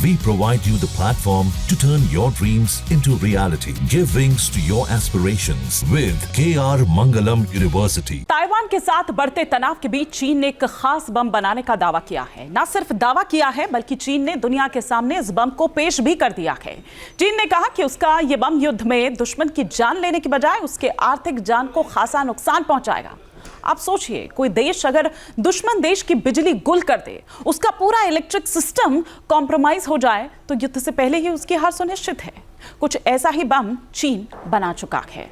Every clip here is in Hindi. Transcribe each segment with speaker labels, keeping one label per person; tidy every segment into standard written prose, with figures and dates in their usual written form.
Speaker 1: We provide you the platform to turn your dreams into reality. Give wings to your aspirations with KR Mangalam University.
Speaker 2: Taiwan के साथ बढ़ते तनाव के बीच चीन ने एक खास बम बनाने का दावा किया है। न सिर्फ दावा किया है बल्कि चीन ने दुनिया के सामने इस बम को पेश भी कर दिया है। चीन ने कहा कि उसका ये बम युद्ध में दुश्मन की जान लेने की बजाय उसके आर्थिक जान को खासा नुकसान पहुंचाएगा। आप सोचिए, कोई देश अगर दुश्मन देश की बिजली गुल कर दे, उसका पूरा इलेक्ट्रिक सिस्टम कॉम्प्रोमाइज हो जाए, तो युद्ध से पहले ही उसकी हार सुनिश्चित है। कुछ ऐसा ही बम चीन बना चुका है।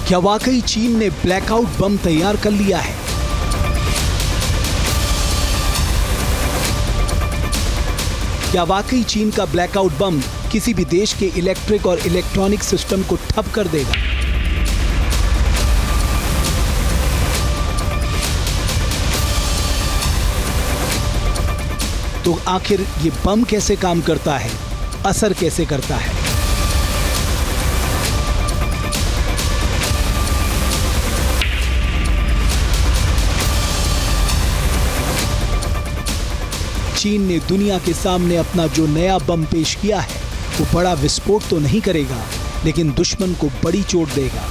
Speaker 3: क्या वाकई चीन ने ब्लैकआउट बम तैयार कर लिया है? क्या वाकई चीन का ब्लैकआउट बम किसी भी देश के इलेक्ट्रिक और इलेक्ट्रॉनिक सिस्टम को ठप कर देगा? तो आखिर ये बम कैसे काम करता है, असर कैसे करता है? चीन ने दुनिया के सामने अपना जो नया बम पेश किया है, वो बड़ा विस्फोट तो नहीं करेगा, लेकिन दुश्मन को बड़ी चोट देगा।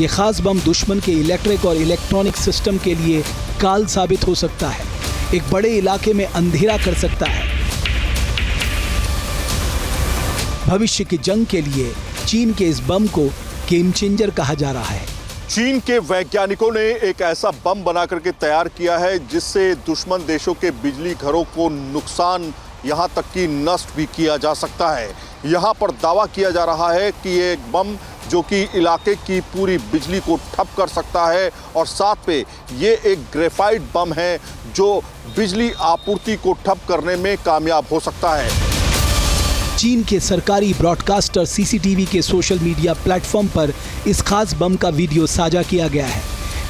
Speaker 3: ये खास बम दुश्मन के इलेक्ट्रिक और इलेक्ट्रॉनिक सिस्टम के लिए काल साबित हो सकता है, एक बड़े इलाके में अंधेरा कर सकता है। भविष्य की जंग के लिए चीन के इस बम को गेम चेंजर कहा जा रहा है।
Speaker 4: चीन के वैज्ञानिकों ने एक ऐसा बम बना करके तैयार किया है जिससे दुश्मन देशों के बिजली घरों को नुकसान, यहाँ तक कि नष्ट भी किया जा सकता है। यहाँ पर दावा किया जा रहा है कि ये एक बम जो कि इलाके की पूरी बिजली को ठप कर सकता है, और साथ पे ये एक ग्रेफाइट बम है जो बिजली आपूर्ति को ठप करने में कामयाब हो सकता है।
Speaker 3: चीन के सरकारी ब्रॉडकास्टर सीसीटीवी के सोशल मीडिया प्लेटफॉर्म पर इस खास बम का वीडियो साझा किया गया है।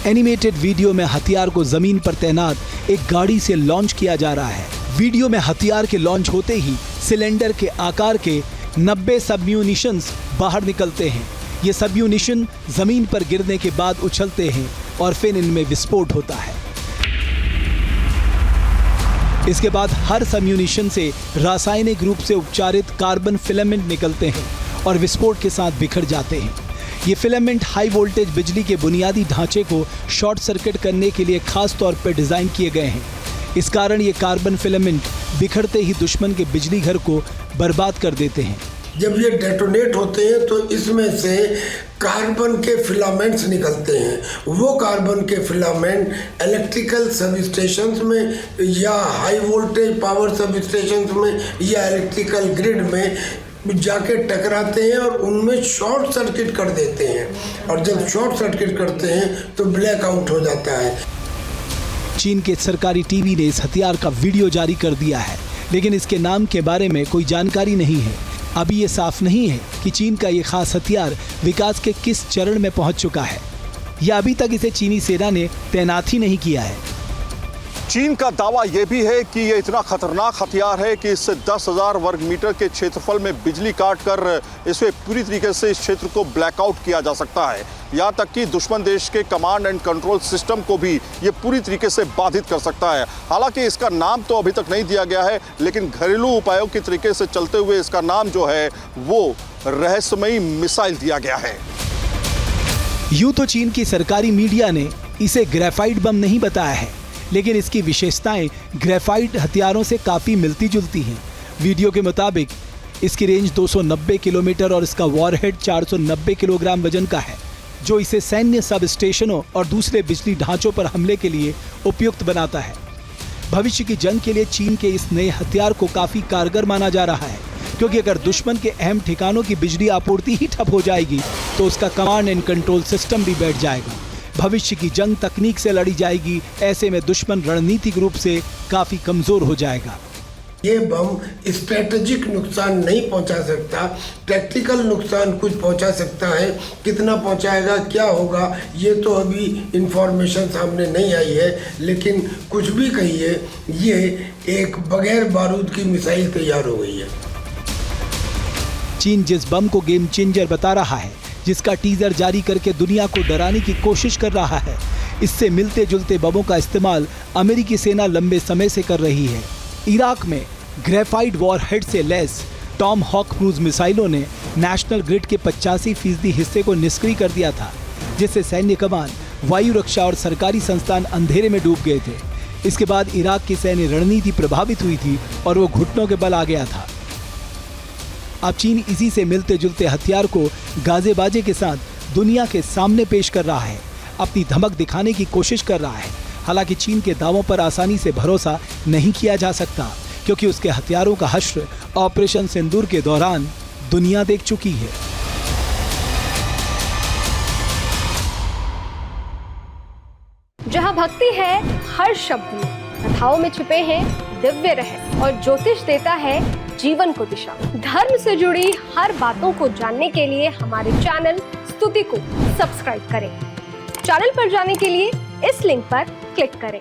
Speaker 3: एनिमेटेड वीडियो में हथियार को जमीन पर तैनात एक गाड़ी से लॉन्च किया जा रहा है। वीडियो में हथियार के लॉन्च होते ही सिलेंडर के आकार के 90 सबम्यूनिशंस बाहर निकलते हैं। ये सबम्यूनिशन जमीन पर गिरने के बाद उछलते हैं और फिर इनमें विस्फोट होता है। इसके बाद हर सबम्यूनिशन से रासायनिक रूप से उपचारित कार्बन फिलामेंट निकलते हैं और विस्फोट के साथ बिखर जाते हैं। ये फिलामेंट हाई वोल्टेज बिजली के बुनियादी ढांचे को शॉर्ट सर्किट करने के लिए खास तौर पर डिजाइन किए गए हैं। इस कारण ये कार्बन फिलामेंट बिखरते ही दुश्मन के बिजली घर को बर्बाद कर देते हैं।
Speaker 5: जब ये डेटोनेट होते हैं तो इसमें से कार्बन के फिलामेंट्स निकलते हैं। वो कार्बन के फिलामेंट इलेक्ट्रिकल सब स्टेशंस में या हाई वोल्टेज पावर सब स्टेशंस में या इलेक्ट्रिकल ग्रिड में जाके टकराते हैं और उनमें शॉर्ट सर्किट कर देते हैं, और जब शॉर्ट सर्किट करते हैं तो ब्लैकआउट हो जाता है।
Speaker 3: चीन के सरकारी टीवी ने इस हथियार का वीडियो जारी कर दिया है, लेकिन इसके नाम के बारे में कोई जानकारी नहीं है। अभी ये साफ नहीं है कि चीन का ये खास हथियार विकास के किस चरण में पहुंच चुका है, या अभी तक इसे चीनी सेना ने तैनात ही नहीं किया है।
Speaker 4: चीन का दावा यह भी है कि ये इतना खतरनाक हथियार है कि इससे 10,000 वर्ग मीटर के क्षेत्रफल में बिजली काटकर इसे पूरी तरीके से इस क्षेत्र को ब्लैकआउट किया जा सकता है। यहाँ तक कि दुश्मन देश के कमांड एंड कंट्रोल सिस्टम को भी ये पूरी तरीके से बाधित कर सकता है। हालांकि इसका नाम तो अभी तक नहीं दिया गया है, लेकिन घरेलू उपायों के तरीके से चलते हुए इसका नाम जो है वो रहस्यमयी मिसाइल दिया गया है।
Speaker 3: यूं तो चीन की सरकारी मीडिया ने इसे ग्रेफाइट बम नहीं बताया है, लेकिन इसकी विशेषताएं ग्रेफाइट हथियारों से काफी मिलती जुलती हैं। वीडियो के मुताबिक इसकी रेंज 290 किलोमीटर और इसका वॉरहेड 490 किलोग्राम वजन का है, जो इसे सैन्य सब स्टेशनों और दूसरे बिजली ढांचों पर हमले के लिए उपयुक्त बनाता है। भविष्य की जंग के लिए चीन के इस नए हथियार को काफी कारगर माना जा रहा है, क्योंकि अगर दुश्मन के अहम ठिकानों की बिजली आपूर्ति ही ठप हो जाएगी तो उसका कमांड एंड कंट्रोल सिस्टम भी बैठ जाएगा। भविष्य की जंग तकनीक से लड़ी जाएगी, ऐसे में दुश्मन रणनीतिक रूप से काफी कमजोर हो जाएगा।
Speaker 5: ये बम स्ट्रेटेजिक नुकसान नहीं पहुंचा सकता, टैक्टिकल नुकसान कुछ पहुंचा सकता है। कितना पहुंचाएगा, क्या होगा, ये तो अभी इंफॉर्मेशन सामने नहीं आई है, लेकिन कुछ भी कहिए, ये एक बगैर बारूद की मिसाइल तैयार हो गई है।
Speaker 3: चीन जिस बम को गेम चेंजर बता रहा है, जिसका टीजर जारी करके दुनिया को डराने की कोशिश कर रहा है, इससे मिलते जुलते बमों का इस्तेमाल अमेरिकी सेना लंबे समय से कर रही है। इराक में ग्रेफाइट वॉरहेड से लैस टॉम हॉक क्रूज मिसाइलों ने नेशनल ग्रिड के 85% हिस्से को निष्क्रिय कर दिया था, जिससे सैन्य कमान, वायु रक्षा और सरकारी संस्थान अंधेरे में डूब गए थे। इसके बाद इराक की सैन्य रणनीति प्रभावित हुई थी और वो घुटनों के बल आ गया था। अब चीन इसी से मिलते जुलते हथियार को गाजेबाजे के साथ दुनिया के सामने पेश कर रहा है, अपनी धमक दिखाने की कोशिश कर रहा है। हालांकि चीन के दावों पर आसानी से भरोसा नहीं किया जा सकता, क्योंकि उसके हथियारों का हश्र ऑपरेशन सिंदूर के दौरान दुनिया देख चुकी है।
Speaker 6: जहाँ भक्ति है हर शब्द में, कथाओं में छुपे हैं दिव्य रहस्य और ज्योतिष देता है जीवन को दिशा। धर्म से जुड़ी हर बातों को जानने के लिए हमारे चैनल स्तुति को सब्सक्राइब करें। चैनल पर जाने के लिए इस लिंक पर क्लिक करें।